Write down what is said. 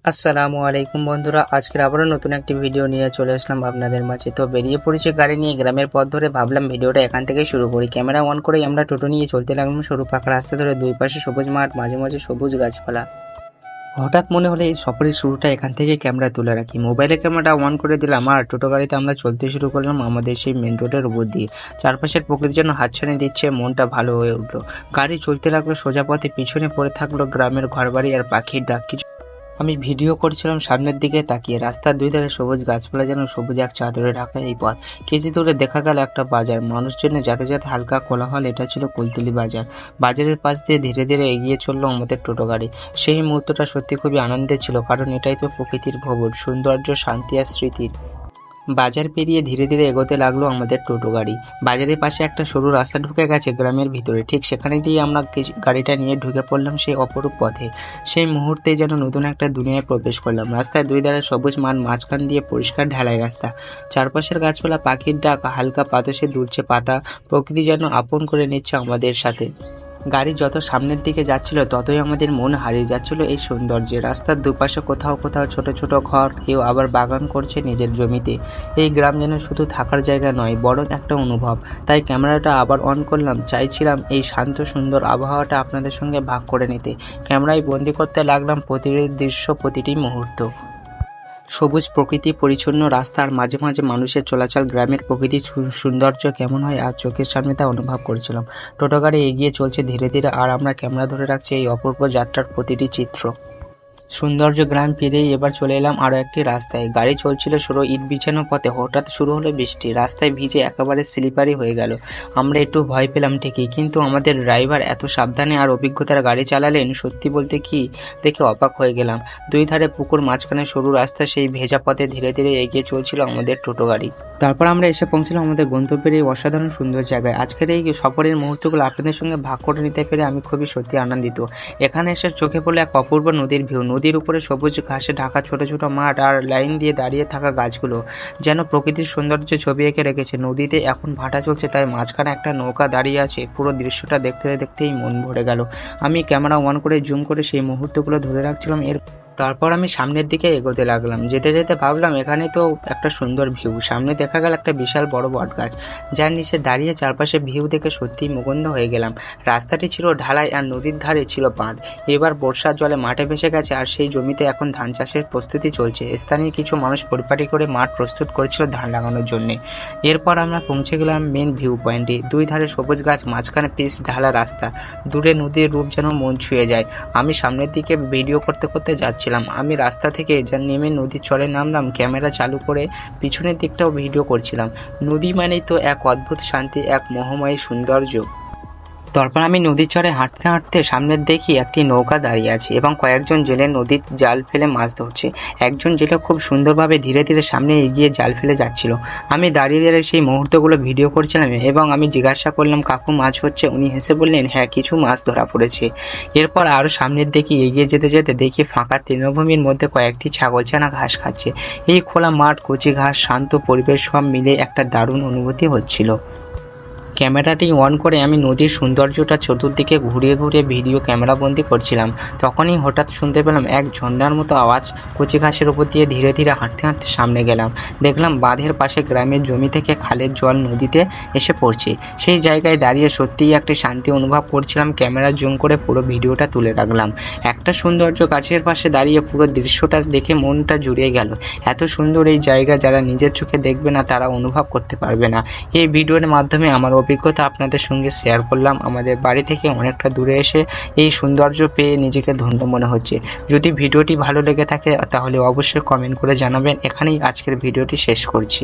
আসসালামু আলাইকুম বন্ধুরা, আজকের আবারও নতুন একটি ভিডিও নিয়ে চলে আসলাম আপনাদের মাঝে। তো বেরিয়ে পড়েছি গাড়ি নিয়ে গ্রামের পথ ধরে। ভাবলাম ভিডিওটা এখান থেকেই শুরু করি। ক্যামেরা অন করেই আমরা টোটো নিয়ে চলতে লাগলাম সরু পাকা রাস্তা ধরে। দুই পাশে সবুজ মাঠ, মাঝে মাঝে সবুজ গাছপালা। হঠাৎ মনে হলো এই সফরের শুরুটা এখান থেকে ক্যামেরা তুলে রাখি। মোবাইলের ক্যামেরাটা অন করে দিলাম আর টোটো গাড়িতে আমরা চলতে শুরু করলাম আমাদের সেই মেন রোডের উপর দিয়ে। চারপাশের প্রকৃতি যেন হাতছানি দিচ্ছে, মনটা ভালো হয়ে উঠলো। গাড়ি চলতে লাগলো সোজা পথে, পিছনে পড়ে থাকলো গ্রামের ঘরবাড়ি আর পাখির ডাক। আমি ভিডিও করছিলাম সামনের দিকে তাকিয়ে। রাস্তার দুই ধারে সবুজ গাছপালা যেন সবুজ এক চাদরে ঢাকা এই পথ। কিছু দূরে দেখা গেল একটা বাজার, মানুষজনের যাতে যাতে হালকা কোলাহল। এটা ছিল কুলতলি বাজার। বাজারের পাশ দিয়ে ধীরে ধীরে এগিয়ে চললো আমাদের টোটো গাড়ি। সেই মুহূর্তটা সত্যি খুবই আনন্দের ছিল, কারণ এটাই তো প্রকৃতির ভবন, সৌন্দর্য, শান্তি আর স্মৃতির। বাজার পেরিয়ে ধীরে ধীরে এগোতে লাগলো আমাদের টোটো গাড়ি। বাজারের পাশে একটা সরু রাস্তা ঢুকে গেছে গ্রামের ভিতরে। ঠিক সেখানে দিয়ে আমরা গাড়িটা নিয়ে ঢুকে পড়লাম সেই অপরূপ পথে। সেই মুহূর্তেই যেন নতুন একটা দুনিয়ায় প্রবেশ করলাম। রাস্তায় দুই ধারে সবুজ মাঠ, মাঝখান দিয়ে পরিষ্কার ঢালাই রাস্তা। চারপাশের গাছপালা, পাখির ডাক, হালকা বাতাসে দুলছে পাতা। প্রকৃতি যেন আপন করে নিচ্ছে আমাদের সাথে। গাড়ি যত সামনের দিকে যাচ্ছিল ততই আমাদের মন হারিয়ে যাচ্ছিল এই সৌন্দর্যে। রাস্তার দুপাশে কোথাও কোথাও ছোট ছোট ঘর, কেউ আবার বাগান করছে নিজের জমিতে। এই গ্রাম যেন শুধু থাকার জায়গা নয়, বরং একটা অনুভব। তাই ক্যামেরাটা আবার অন করলাম, চাইছিলাম এই শান্ত সুন্দর আবহাওয়াটা আপনাদের সঙ্গে ভাগ করে নিতে। ক্যামেরায় বন্দি করতে লাগলাম প্রতিটি দৃশ্য, প্রতিটি মুহূর্ত। সবুজ প্রকৃতি, পরিচ্ছন্ন রাস্তা আর মাঝে মাঝে মানুষের চলাচল। গ্রামের প্রকৃতির সৌন্দর্য কেমন হয় আর চোখের সামনে তা অনুভব করেছিলাম। টোটো গাড়ি এগিয়ে চলছে ধীরে ধীরে আর আমরা ক্যামেরা ধরে রাখছি এই অপূর্ব যাত্রার প্রতিটি চিত্র। সৌন্দর্য গ্রাম পেরিয়ে এবার চলে এলাম আরও একটি রাস্তায়। গাড়ি চলছিল সরু ইট বিছানো পথে। হঠাৎ শুরু হলো বৃষ্টি। রাস্তায় ভিজে একেবারে স্লিপারি হয়ে গেল। আমরা একটু ভয় পেলাম ঠিকই, কিন্তু আমাদের ড্রাইভার এত সাবধানে আর অভিজ্ঞতার গাড়ি চালালেন, সত্যি বলতে কি দেখে অবাক হয়ে গেলাম। দুই ধারে পুকুর, মাঝখানে সরু রাস্তা। সেই ভেজা পথে ধীরে ধীরে এগিয়ে চলছিল আমাদের টোটো গাড়ি। তারপর আমরা এসে পৌঁছলাম আমাদের গন্তব্যের এই অসাধারণ সুন্দর জায়গায়। আজকের এই সফরের মুহূর্তগুলো আপনাদের সঙ্গে ভাগ করে নিতে পেরে আমি খুবই সত্যি আনন্দিত। এখানে এসে চোখে পড়লো এক অপূর্ব নদীর ভিউ। নদীর উপরে সবুজ ঘাসে ঢাকা ছোট ছোট মাঠ আর লাইন দিয়ে দাঁড়িয়ে থাকা গাছগুলো যেন প্রকৃতির সৌন্দর্য ছবি এঁকে রেখেছে। নদীতে এখন ভাটা চলছে, তাই মাঝখানে একটা নৌকা দাঁড়িয়ে আছে। পুরো দৃশ্যটা দেখতে দেখতেই মন ভরে গেল। আমি ক্যামেরা অন করে জুম করে সেই মুহূর্তগুলো ধরে রাখছিলাম। তারপর আমি সামনের দিকে এগোতে লাগলাম। যেতে যেতে ভাবলাম এখানে তো একটা সুন্দর ভিউ। সামনে দেখা গেল একটা বিশাল বড় বট গাছ, যার নিচে দাঁড়িয়ে চারপাশে ভিউ দেখে সত্যিই মুগ্ধ হয়ে গেলাম। রাস্তাটি ছিল ঢালাই আর নদীর ধারে ছিল বাঁধ। এবার বর্ষার জলে মাঠে ভেসে গেছে আর সেই জমিতে এখন ধান চাষের প্রস্তুতি চলছে। স্থানীয় কিছু মানুষ পরিপাটি করে মাঠ প্রস্তুত করেছিল ধান লাগানোর জন্য। এরপর আমরা পৌঁছে গেলাম মেন ভিউ পয়েন্টে। দুই ধারে সবুজ গাছ, মাঝখানে পিচ ঢালা রাস্তা। দূরে নদীর রূপ যেন মন ছুঁয়ে যায়। আমি সামনের দিকে ভিডিও করতে করতে যাচ্ছিলাম। আমি রাস্তা থেকে নেমে নদীর চরে নামলাম। ক্যামেরা চালু করে পিছনের দিকটাও ভিডিও করছিলাম। নদী মানেই তো এক অদ্ভুত শান্তি, এক মোহময় সৌন্দর্য। তারপর আমি নদীর চরে হাঁটতে হাঁটতে সামনের দেখি একটি নৌকা দাঁড়িয়ে আছে এবং কয়েকজন জেলে নদীর জাল ফেলে মাছ ধরছে। একজন জেলে খুব সুন্দরভাবে ধীরে ধীরে সামনে এগিয়ে জাল ফেলে যাচ্ছিল। আমি দাঁড়িয়ে দাঁড়িয়ে সেই মুহূর্তগুলো ভিডিও করছিলাম এবং আমি জিজ্ঞাসা করলাম, কাকু মাছ হচ্ছে? উনি হেসে বললেন, হ্যাঁ, কিছু মাছ ধরা পড়েছে। এরপর আরও সামনের দিকে এগিয়ে যেতে যেতে দেখি ফাঁকা তৃণভূমির মধ্যে কয়েকটি ছাগলছানা ঘাস খাচ্ছে। এই খোলা মাঠ, কচি ঘাস, শান্ত পরিবেশ সব মিলে একটা দারুণ অনুভূতি হচ্ছিল। ক্যামেরাটি অন করে আমি নদীর সৌন্দর্যটা চতুর্দিকে ঘুরিয়ে ঘুরিয়ে ভিডিও ক্যামেরাবন্দি করছিলাম। তখনই হঠাৎ শুনতে পেলাম এক ঝর্ণার মতো আওয়াজ। কচি ঘাসের উপর দিয়ে ধীরে ধীরে হাঁটতে হাঁটতে সামনে গেলাম। দেখলাম বাঁধের পাশে গ্রামের জমি থেকে খালের জল নদীতে এসে পড়ছে। সেই জায়গায় দাঁড়িয়ে সত্যিই একটি শান্তি অনুভব করছিলাম। ক্যামেরা জুম করে পুরো ভিডিওটা তুলে রাখলাম। একটা সৌন্দর্য গাছের পাশে দাঁড়িয়ে পুরো দৃশ্যটা দেখে মনটা জুড়িয়ে গেল। এত সুন্দর এই জায়গা যারা নিজের চোখে দেখবে না তারা অনুভব করতে পারবে না। এই ভিডিওর মাধ্যমে আমার অভিজ্ঞতা আপনাদের সঙ্গে শেয়ার করলাম। আমাদের বাড়ি থেকে অনেকটা দূরে এসে এই সৌন্দর্য পেয়ে নিজেকে ধন্য মনে হচ্ছে। যদি ভিডিওটি ভালো লেগে থাকে তাহলে অবশ্যই কমেন্ট করে জানাবেন। এখানেই আজকের ভিডিওটি শেষ করছি।